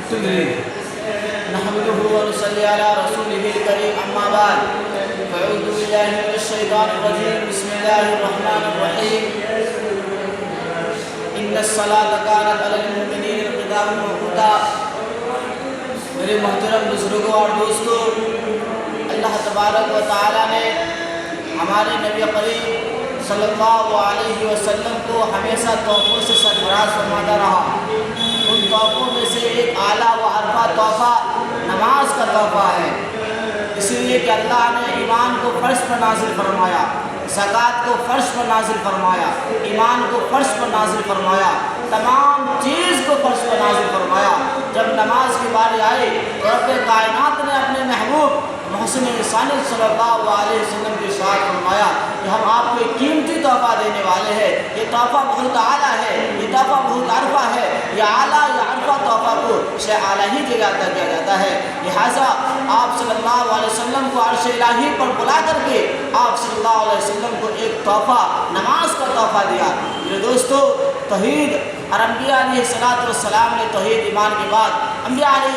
نحمده ونصلي على رسوله الكريم أما بعد فأعوذ بالله من الشيطان الرجيم بسم الله الرحمن الرحيم إن الصلاة كانت على المؤمنين كتابا موقوتا. میرے محترم بزرگوں اور دوستوں، اللہ تبارک و تعالیٰ نے ہمارے نبی کریم صلی اللہ علیہ وسلم کو ہمیشہ تحفوں سے سرفراز فرماتا رہا. ان تحفوں میں سے ایک اعلیٰ و عرفہ تحفہ نماز کا تحفہ ہے، اس لیے کہ اللہ نے ایمان کو فرض پر نازل فرمایا، زکوٰۃ کو فرض پر نازل فرمایا، ایمان کو فرض پر نازل فرمایا، تمام چیز کو فرض پر نازل فرمایا. جب نماز کی باری آئی تو رب کائنات نے اپنے محبوب محسن انسانی صلی اللہ علیہ وسلم کے ساتھ فرمایا کہ ہم آپ کو ایک قیمتی تحفہ دینے والے ہیں. یہ تحفہ بہت اعلیٰ ہے، یہ تحفہ بہت عرفہ ہے. یہ اعلیٰ یا عرفہ تحفہ کو شے اعلیٰ ہی جگہ عطا کیا جاتا ہے. لہٰذا آپ صلی اللہ علیہ وسلم کو عرش الہی پر بلا کر کے آپ صلی اللہ علیہ وسلم کو ایک تحفہ نماز کا تحفہ دیا. میرے دوستو، توحید اور انبیاء علیہ السلام نے توحید ایمان کے بعد انبیاء علیہ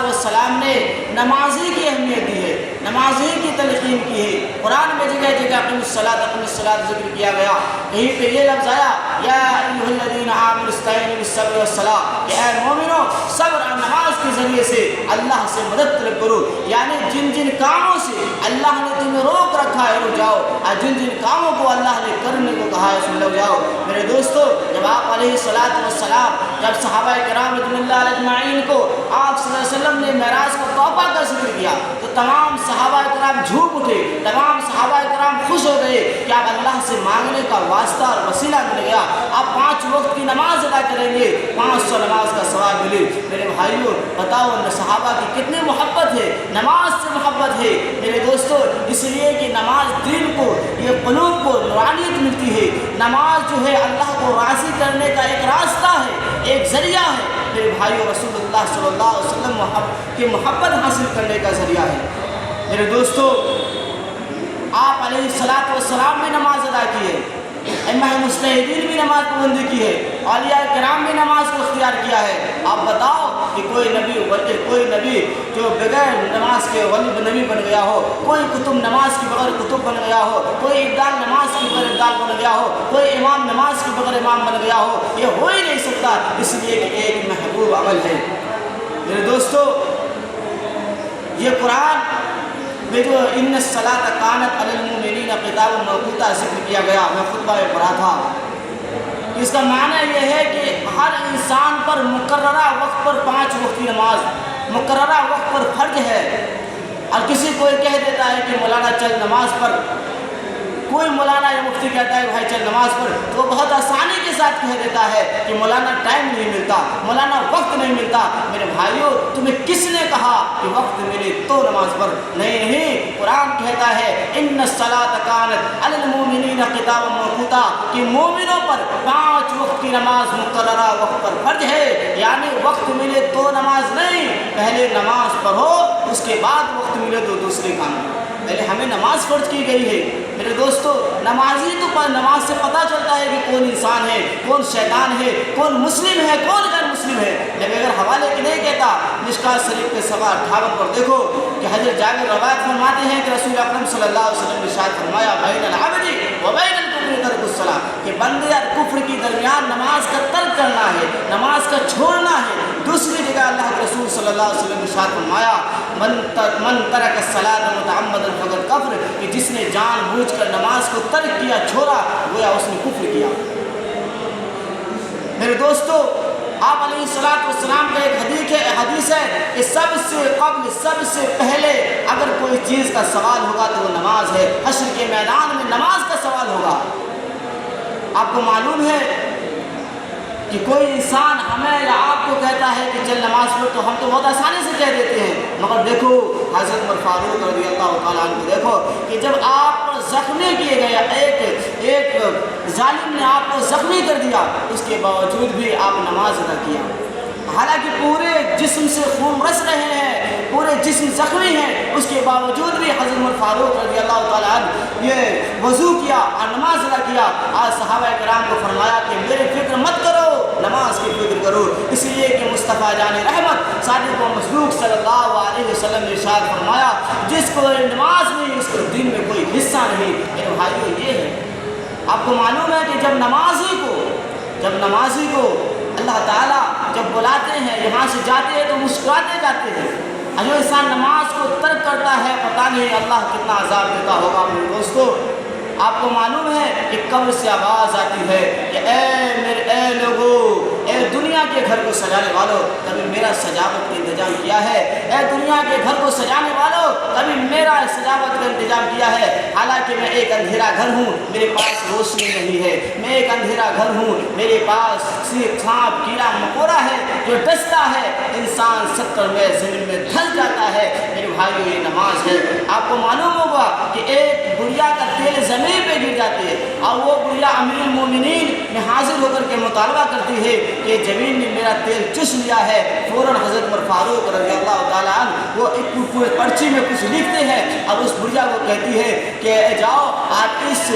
السلام نے نمازی کی اہمیت دی ہے، نمازی کی تلقین کی ہے. قرآن میں جگہ جگہ اقیم الصلاۃ ذکر کیا گیا. کہیں پہ یہ لفظ آیا یا ایھا الذین آمنوا استعینوا بالصبر والصلاۃ، کہ اے مومنو صبر اور نماز کے ذریعے سے اللہ سے مدد طلب کرو. یعنی جن جن کاموں سے اللہ نے تمہیں روک رکھا ہے رک جاؤ، اور جن جن کاموں کو اللہ نے کرنے کو کہا ہے اس میں لگ جاؤ. میرے دوستو، جب آپ علیہ الصلاۃ والسلام جب صحابہ کرام رضوان اللہ علیہ اجمعین کو آپ صلی اللہ علیہ وسلم نے معراج کا تحفہ کا ذکر کیا تو تمام صحابہ کرام جھوم اٹھے، تمام صحابہ کرام خوش ہو گئے کہ آپ اللہ سے مانگنے کا واسطہ اور وسیلہ مل گیا. آپ 5 وقت کی نماز ادا کریں گے، 500 نماز کا ثواب ملے. میرے بھائیوں، بتاؤ صحابہ کی کتنی محبت ہے، نماز سے محبت ہے. میرے دوستو، اس لیے کہ نماز دل کو، یہ قلوب کو نورانیت ملتی ہے. نماز جو ہے اللہ کو راضی کرنے کا ایک راستہ ہے، ایک ذریعہ ہے. میرے بھائیوں، رسول اللہ صلی اللہ علیہ وسلم کی محبت حاصل کرنے کا ذریعہ ہے. میرے دوستو، آپ علیہ السلام بھی نماز ادا کی ہے، ائمہ مجتہدین بھی نماز پابندی کی ہے، اولیاء کرام بھی نماز کو اختیار کیا ہے. آپ بتاؤ کہ کوئی نبی جو بغیر نماز کے ولی نبی بن گیا ہو، کوئی کتب نماز کے بغیر کتب بن گیا ہو، کوئی ابدال نماز کے بغیر ابدال بن گیا ہو، کوئی امام نماز کے بغیر امام بن گیا ہو، یہ ہو ہی نہیں سکتا. اس لیے کہ ایک محبوب عمل ہے. میرے دوستو، یہ قرآن میں جو ان الصلاۃ کانت علی المؤمنین کتابا موقوتا ذکر کیا گیا، میں خطبہ میں پڑھا تھا. اس کا معنی یہ ہے کہ ہر انسان پر مقررہ وقت پر 5 وقت کی نماز مقررہ وقت پر فرض ہے. اور کسی کوئی کہہ دیتا ہے کہ مولانا چل نماز پر، کوئی مولانا یا مفتی کہتا ہے بھائی چل نماز پر، تو وہ بہت آسانی کے ساتھ کہہ دیتا ہے کہ مولانا ٹائم نہیں ملتا، مولانا وقت نہیں ملتا. میرے بھائیوں، تمہیں کس نے کہا کہ وقت ملے تو نماز پر؟ نہیں، قرآن کہتا ہے ان الصلاۃ کانت علی المؤمنین کتابا موقوتا، کہ مومنوں پر 5 وقت کی نماز مقررہ وقت پر فرض ہے. یعنی وقت ملے تو نماز نہیں، پہلے نماز پڑھو، اس کے بعد وقت ملے تو دوسرے کام. پہلے ہمیں نماز فرض کی گئی ہے. میرے دوستو، نمازی تو نماز سے پتہ چلتا ہے کہ کون انسان ہے، کون شیطان ہے، کون مسلم ہے، کون غیر مسلم ہے. لیکن اگر حوالے کی نہیں کہتا، مشکوٰۃ شریف کے 58 پر دیکھو کہ حضرت جابر روایت فرماتے ہیں کہ رسول اکرم صلی اللہ علیہ وسلم نے ارشاد فرمایا بین العبد و بین الکفر ترک الصلاۃ، کہ بندے اور کفر کے درمیان نماز کا ترک کرنا ہے، نماز کا چھوڑنا ہے. دوسری جگہ اللہ کے رسول صلی اللہ علیہ وسلم نے ارشاد فرمایا من ترک الصلاۃ متعمدا فقد کفر، کہ جس نے جان بوجھ کر نماز کو ترک کیا، چھوڑا، گویا اس نے کفر کیا. میرے دوستو، آپ علیہ السلام کا ایک حدیث ہے کہ سب سے قبل، سب سے پہلے اگر کوئی چیز کا سوال ہوگا تو وہ نماز ہے. حشر کے میدان میں نماز کا سوال ہوگا. آپ کو معلوم ہے کہ کوئی انسان ہمیں یا آپ کو کہتا ہے کہ چل نماز پڑھ، تو ہم تو بہت آسانی سے کہہ دیتے ہیں. مگر دیکھو حضرت عمر فاروق رضی اللہ تعالیٰ عنہ کو دیکھو کہ جب آپ پر زخمی کیے گئے، ایک ظالم نے آپ کو زخمی کر دیا، اس کے باوجود بھی آپ نماز ادا کیا. حالانکہ پورے جسم سے خون رس رہے ہیں، پورے جسم زخمی ہیں، اس کے باوجود بھی حضرت عمر فاروق رضی اللہ تعالیٰ عنہ یہ وضو کیا اور نماز ادا کیا. آج صحابہ کرام کو فرمایا کہ میری فکر مت کرو، نماز کی فکر کرو. اس لیے کہ مصطفیٰ جان رحمت صادق و مصدوق صلی اللہ علیہ وسلم نے ارشاد فرمایا جس کو نماز نہیں اس کو دین میں کوئی حصہ نہیں۔ میرے بھائیو یہ ہے، آپ کو معلوم ہے کہ جب نمازی کو اللہ تعالیٰ جب بلاتے ہیں، یہاں سے جاتے ہیں تو مسکراتے جاتے ہیں، اور جو انسان نماز کو ترک کرتا ہے پتہ نہیں اللہ کتنا عذاب دیتا ہوگا۔ میرے دوستو آپ کو معلوم ہے کہ قبر سے آواز آتی ہے کہ اے لوگو، اے دنیا کے گھر کو سجانے والوں، کبھی میرا سجاوٹ کا انتظام کیا ہے؟ اے دنیا کے گھر کو سجانے والوں، کبھی میرا سجاوٹ کا انتظام کیا ہے؟ حالانکہ میں ایک اندھیرا گھر ہوں، میرے پاس روشنی نہیں ہے، میں ایک اندھیرا گھر ہوں، میرے پاس سانپ کیڑا مکوڑا ہے جو ڈستا ہے، انسان 70 میں زمین میں دھس جاتا ہے۔ میرے بھائیو یہ نماز ہے۔ آپ کو معلوم ہوگا کہ ایک بڑھیا کا تیل زمین پہ گر جاتی ہے اور وہ بڑھیا امیر المومنین میں حاضر ہو کر کے مطالبہ کرتی ہے کہ زمین نے میرا تیل چش لیا ہے۔ فوراً حضرت عمر فاروق رضی اللہ تعالیٰ عنہ وہ ایک پورے پرچی میں کچھ لکھتے ہیں اور اس بڑھیا کو کہتی ہے کہ جاؤ آپ اس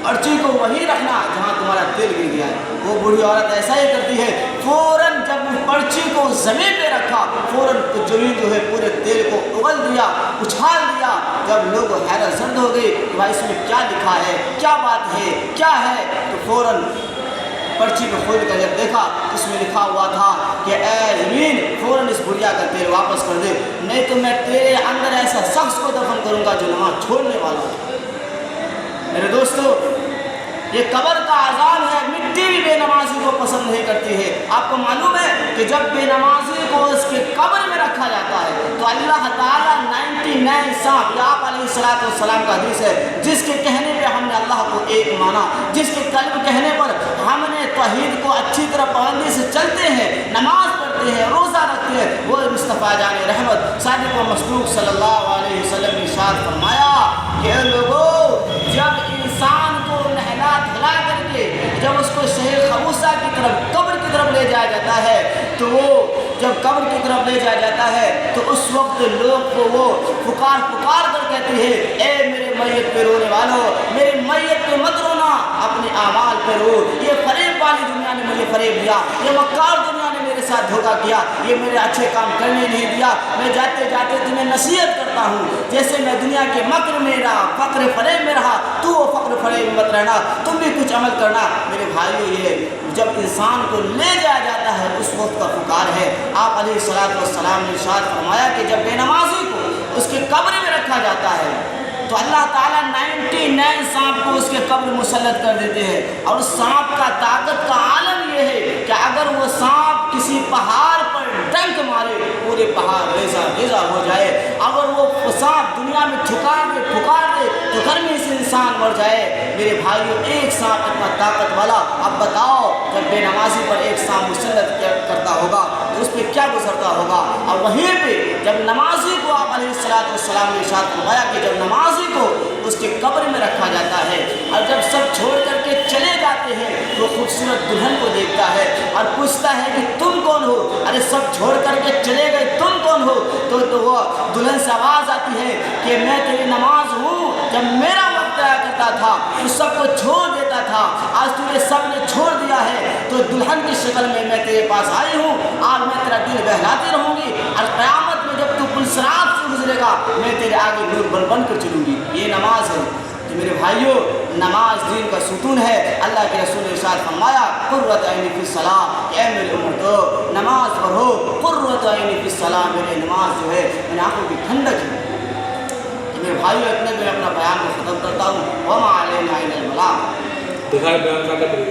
پرچی کو وہیں رکھنا جہاں تمہارا تیل گر گیا ہے۔ وہ بوڑھی عورت ایسا ہی کرتی ہے، فوراً جب پرچی کو زمین پہ رکھا، فوراً زمین جو ہے پورے تیل کو اگل دیا، اچھال دیا۔ جب لوگ حیرت زد ہو گئے کہ بھائی اس میں کیا لکھا ہے، کیا بات ہے، کیا ہے، تو فوراً پرچی کو کھول کر جب دیکھا اس میں لکھا ہوا تھا کہ اے زمین فوراً اس بڑھیا کا تیل واپس کر دے، نہیں تو میں تیرے اندر ایسا شخص کو دفن کروں گا جو نماز چھوڑنے والا ہو۔ میرے دوستو یہ قبر کا عذاب ہے، مٹی بھی بے نمازی کو پسند نہیں کرتی ہے۔ آپ کو معلوم ہے کہ جب بے نمازی کو اس کے قبر میں رکھا جاتا ہے تو اللہ تعالیٰ 99 سانپ، یا آپ علیہ السلام کا حدیث ہے، جس کے کہنے پہ ہم نے اللہ کو ایک مانا، جس کے قلب کہنے پر ہم نے توحید کو اچھی طرح پابندی سے چلتے ہیں، نماز پڑھتے ہیں، روزہ رکھتے ہیں، وہ مصطفیٰ جان رحمت صادق و مصدوق صلی اللہ علیہ وسلم نے ارشاد فرمایا کہ اے لوگو، جب انسان کو نہلا دھلا کر کے جب اس کو شہر خبوصہ کی طرف قبر کی طرف لے جایا جاتا ہے تو وہ جب قبر کی طرف لے جایا جاتا ہے تو اس وقت لوگ کو وہ پکار کر کہتے ہیں اے میرے میت پہ رونے والوں، میرے میت پہ مت رونا، اپنے اعمال پہ رو۔ یہ فریب والی دنیا نے مجھے فریب دیا، یہ مکار دنیا نے میرے ساتھ دھوکہ کیا، یہ میرے اچھے کام کرنے نہیں دیا۔ میں جاتے جاتے تمہیں نصیحت کرتا ہوں، جیسے میں دنیا کے مکر میں رہا، فقر فریب میں رہا، تو وہ فقر فریب میں مت رہنا، تم بھی کچھ عمل کرنا۔ میرے بھائیو یہ جب انسان کو لے جایا جاتا ہے اس وقت کا پکار ہے۔ آپ علیہ السلام نے ارشاد فرمایا کہ جب بے نمازی کو اس کے قبر میں رکھا جاتا ہے تو اللہ تعالیٰ 99 سانپ کو اس کے قبر مسلط کر دیتے ہیں، اور اس سانپ کا طاقت کا عالم یہ ہے کہ اگر وہ سانپ کسی پہاڑ پر ڈنک مارے پورے پہاڑ ریزہ ہو جائے، اگر وہ سانپ دنیا میں پھکار دے تو گرمی سے انسان مر جائے۔ میرے بھائیو ایک سانپ اتنا طاقت والا، اب بتاؤ جب بے نمازی پر ایک سانپ مسلط کرتا ہوگا تو اس پہ کیا گزرتا ہوگا۔ اور وہیں پہ جب نمازی کو آپ علیہ السلام نے ارشاد فرمایا کہ جب نمازی کو اس کے قبر میں رکھا جاتا ہے اور جب سب چھوڑ کر کے چلے جاتے ہیں تو خوبصورت دلہن کو دیکھتا ہے اور پوچھتا ہے کہ تم کون ہو؟ ارے سب چھوڑ کر کے چلے گئے، تم کون ہو؟ تو وہ دلہن سے آواز آتی ہے کہ میں تیری نماز ہوں، جب میرا وقت آیا کرتا تھا تو سب کو چھوڑ دیتا تھا، آج تجھے سب نے چھوڑ دیا ہے تو دلہن کی شکل میں تیرے پاس آئی ہوں اور میں تیرا دل بہلاتی رہوں گی، اور قیامت میں جب تو پلسرات سے گزرے گا میں تیرے آگے نور بن کر چلوں گی۔ یہ نماز ہے۔ تو میرے بھائیو نماز دین کا ستون ہے۔ اللہ کے رسول نے ارشاد فرمایا قرۃ عینی فی الصلاۃ، اے میری امتو نماز پڑھو، قرۃ عینی فی الصلاۃ، میری نماز جو ہے میری آنکھوں کی ٹھنڈک ہے۔ میرے بھائیو اتنے میں اپنا بیان کو ختم کرتا ہوں۔ وما علینا الا البلاغ۔